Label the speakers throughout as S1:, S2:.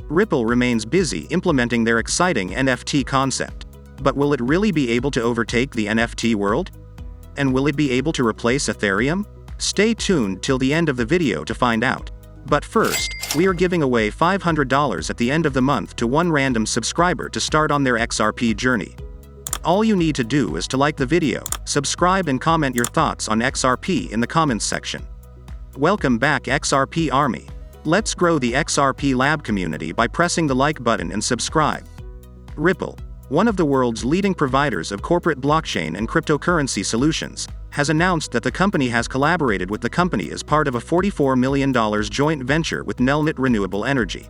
S1: Ripple remains busy implementing their exciting NFT concept. But will it really be able to overtake the NFT world? And will it be able to replace Ethereum? Stay tuned till the end of the video to find out. But first, we are giving away $500 at the end of the month to one random subscriber to start on their XRP journey. All you need to do is to like the video, subscribe and comment your thoughts on XRP in the comments section. Welcome back XRP Army. Let's grow the XRP Lab community by pressing the like button and subscribe. Ripple, one of the world's leading providers of corporate blockchain and cryptocurrency solutions, has announced that the company has collaborated with the company as part of a $44 million joint venture with Nelnet Renewable Energy.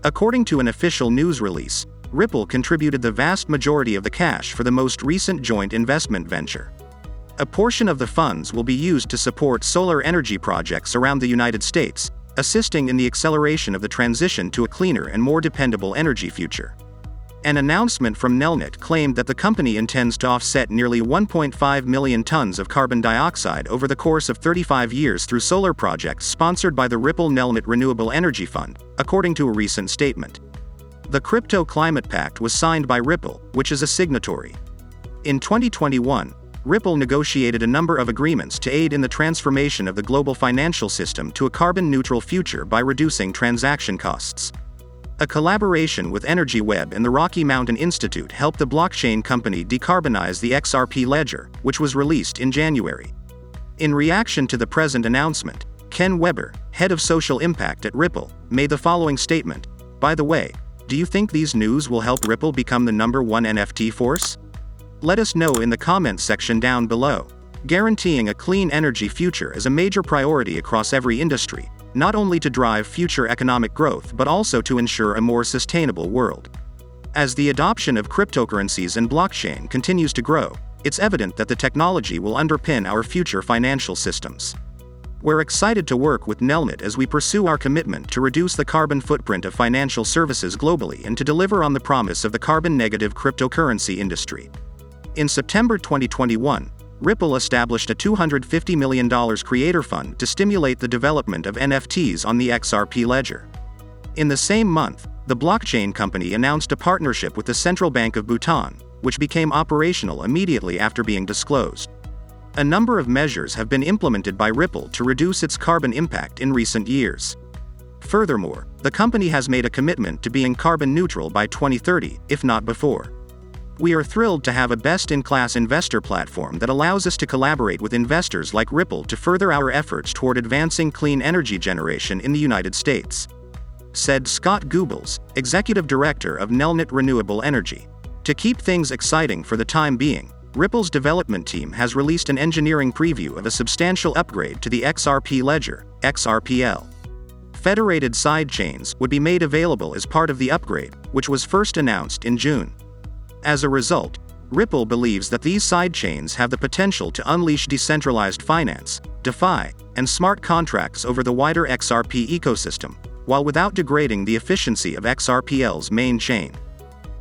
S1: According to an official news release, Ripple contributed the vast majority of the cash for the most recent joint investment venture. A portion of the funds will be used to support solar energy projects around the United States, assisting in the acceleration of the transition to a cleaner and more dependable energy future. An announcement from Nelnet claimed that the company intends to offset nearly 1.5 million tons of carbon dioxide over the course of 35 years through solar projects sponsored by the Ripple Nelnet Renewable Energy Fund, according to a recent statement. The Crypto Climate Pact was signed by Ripple, which is a signatory. In 2021, Ripple negotiated a number of agreements to aid in the transformation of the global financial system to a carbon-neutral future by reducing transaction costs. A collaboration with Energy Web and the Rocky Mountain Institute helped the blockchain company decarbonize the XRP ledger, which was released in January. In reaction to the present announcement, Ken Weber, head of social impact at Ripple, made the following statement: "By the way, do you think these news will help Ripple become the #1 NFT force? Let us know in the comments section down below." Guaranteeing a clean energy future is a major priority across every industry, not only to drive future economic growth but also to ensure a more sustainable world. As the adoption of cryptocurrencies and blockchain continues to grow, it's evident that the technology will underpin our future financial systems. We're excited to work with Nelnet as we pursue our commitment to reduce the carbon footprint of financial services globally and to deliver on the promise of the carbon-negative cryptocurrency industry. In September 2021, Ripple established a $250 million creator fund to stimulate the development of NFTs on the XRP ledger. In the same month, the blockchain company announced a partnership with the Central Bank of Bhutan, which became operational immediately after being disclosed. A number of measures have been implemented by Ripple to reduce its carbon impact in recent years. Furthermore, the company has made a commitment to being carbon neutral by 2030, if not before. We are thrilled to have a best-in-class investor platform that allows us to collaborate with investors like Ripple to further our efforts toward advancing clean energy generation in the United States," said Scott Goebbels, executive director of Nelnet Renewable Energy. To keep things exciting for the time being, Ripple's development team has released an engineering preview of a substantial upgrade to the XRP ledger, XRPL. Federated sidechains would be made available as part of the upgrade, which was first announced in June. As a result, Ripple believes that these sidechains have the potential to unleash decentralized finance, DeFi, and smart contracts over the wider XRP ecosystem, while without degrading the efficiency of XRPL's main chain.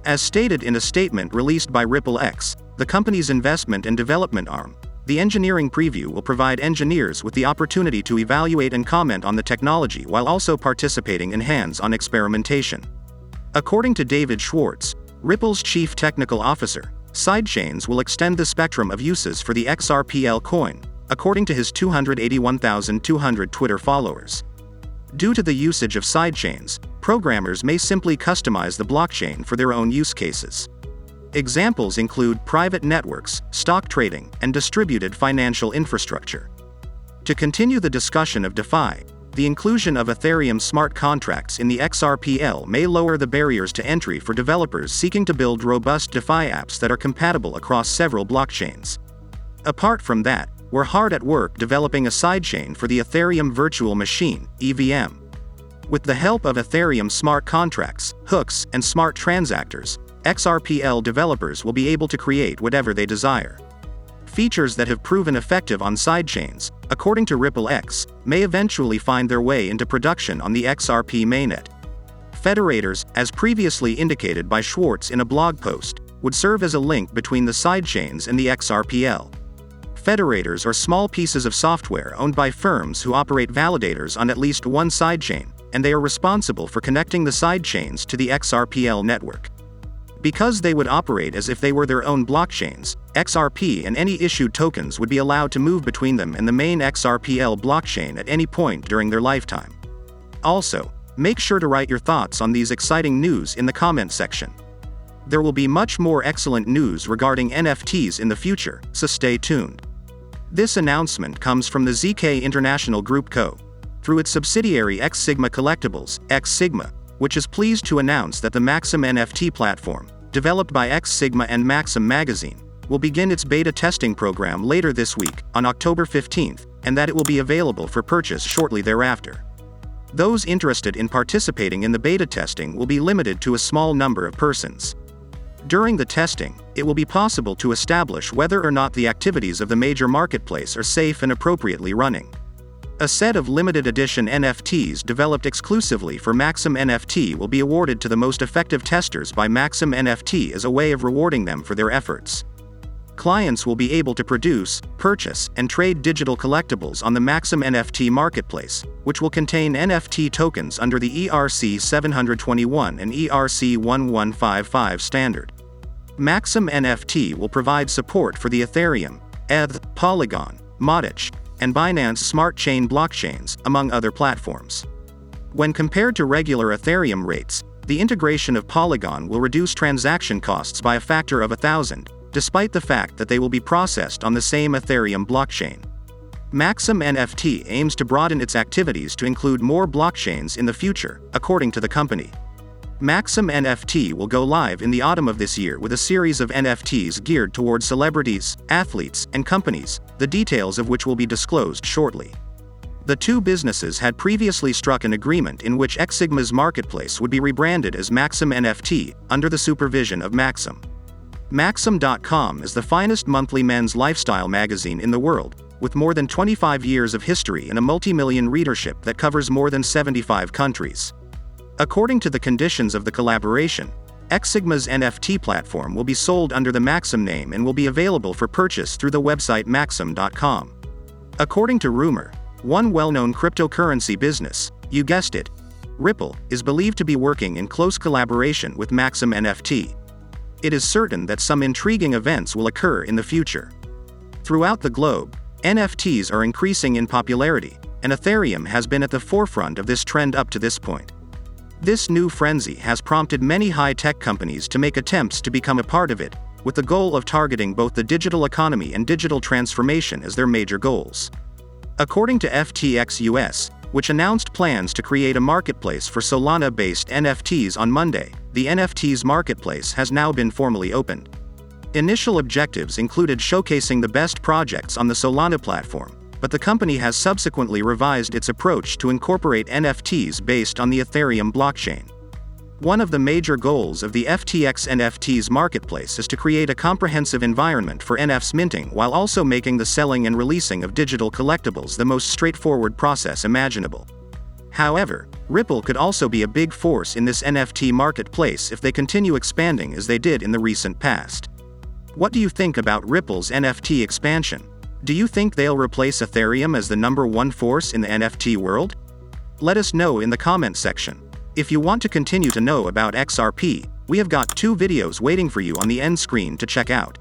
S1: As stated in a statement released by RippleX, the company's investment and development arm, the engineering preview will provide engineers with the opportunity to evaluate and comment on the technology while also participating in hands-on experimentation. According to David Schwartz, Ripple's chief technical officer, sidechains will extend the spectrum of uses for the XRPL coin, according to his 281,200 Twitter followers. Due to the usage of sidechains, programmers may simply customize the blockchain for their own use cases. Examples include private networks, stock trading, and distributed financial infrastructure. To continue the discussion of DeFi, the inclusion of Ethereum smart contracts in the XRPL may lower the barriers to entry for developers seeking to build robust DeFi apps that are compatible across several blockchains. Apart from that, we're hard at work developing a sidechain for the Ethereum Virtual Machine, EVM. With the help of Ethereum smart contracts, hooks, and smart transactors, XRPL developers will be able to create whatever they desire. Features that have proven effective on sidechains, according to RippleX, may eventually find their way into production on the XRP mainnet. Federators, as previously indicated by Schwartz in a blog post, would serve as a link between the sidechains and the XRPL. Federators are small pieces of software owned by firms who operate validators on at least one sidechain, and they are responsible for connecting the sidechains to the XRPL network. Because they would operate as if they were their own blockchains, XRP and any issued tokens would be allowed to move between them and the main XRPL blockchain at any point during their lifetime. Also, make sure to write your thoughts on these exciting news in the comment section. There will be much more excellent news regarding NFTs in the future, so stay tuned. This announcement comes from the ZK International Group Co. through its subsidiary X Sigma Collectibles, X Sigma, which is pleased to announce that the Maxim NFT platform, developed by X Sigma and Maxim Magazine, will begin its beta testing program later this week, on October 15th, and that it will be available for purchase shortly thereafter. Those interested in participating in the beta testing will be limited to a small number of persons. During the testing, it will be possible to establish whether or not the activities of the major marketplace are safe and appropriately running. A set of limited edition NFTs developed exclusively for Maxim NFT will be awarded to the most effective testers by Maxim NFT as a way of rewarding them for their efforts. Clients will be able to produce, purchase, and trade digital collectibles on the Maxim NFT marketplace, which will contain NFT tokens under the ERC 721 and ERC 1155 standard. Maxim NFT will provide support for the Ethereum, ETH, Polygon, Matic, and Binance Smart Chain blockchains, among other platforms. When compared to regular Ethereum rates, the integration of Polygon will reduce transaction costs by a factor of 1,000, despite the fact that they will be processed on the same Ethereum blockchain. Maxim NFT aims to broaden its activities to include more blockchains in the future, according to the company. Maxim NFT will go live in the autumn of this year with a series of NFTs geared towards celebrities, athletes, and companies, the details of which will be disclosed shortly. The two businesses had previously struck an agreement in which X Sigma's marketplace would be rebranded as Maxim NFT, under the supervision of Maxim. Maxim.com is the finest monthly men's lifestyle magazine in the world, with more than 25 years of history and a multi-million readership that covers more than 75 countries. According to the conditions of the collaboration, X Sigma's NFT platform will be sold under the Maxim name and will be available for purchase through the website Maxim.com. According to rumor, one well-known cryptocurrency business, you guessed it, Ripple, is believed to be working in close collaboration with Maxim NFT. It is certain that some intriguing events will occur in the future. Throughout the globe, NFTs are increasing in popularity, and Ethereum has been at the forefront of this trend up to this point. This new frenzy has prompted many high-tech companies to make attempts to become a part of it, with the goal of targeting both the digital economy and digital transformation as their major goals. According to FTX US, which announced plans to create a marketplace for Solana-based NFTs on Monday, the NFTs marketplace has now been formally opened. Initial objectives included showcasing the best projects on the Solana platform, but the company has subsequently revised its approach to incorporate NFTs based on the Ethereum blockchain. One of the major goals of the FTX NFTs marketplace is to create a comprehensive environment for NFTs minting while also making the selling and releasing of digital collectibles the most straightforward process imaginable. However, Ripple could also be a big force in this NFT marketplace if they continue expanding as they did in the recent past. What do you think about Ripple's NFT expansion? Do you think they'll replace Ethereum as the #1 force in the NFT world? Let us know in the comment section. If you want to continue to know about XRP, we have got 2 videos waiting for you on the end screen to check out.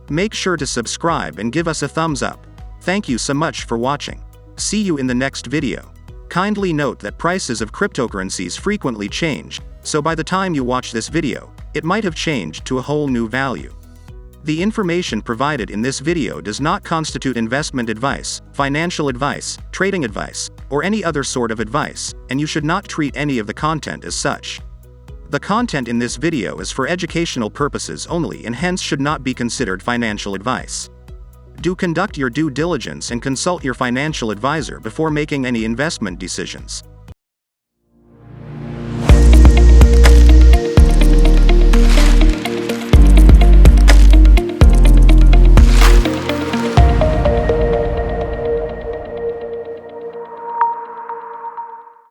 S1: Make sure to subscribe and give us a thumbs up. Thank you so much for watching. See you in the next video. Kindly note that prices of cryptocurrencies frequently change, so by the time you watch this video, it might have changed to a whole new value. The information provided in this video does not constitute investment advice, financial advice, trading advice, or any other sort of advice, and you should not treat any of the content as such. The content in this video is for educational purposes only and hence should not be considered financial advice. Do conduct your due diligence and consult your financial advisor before making any investment decisions.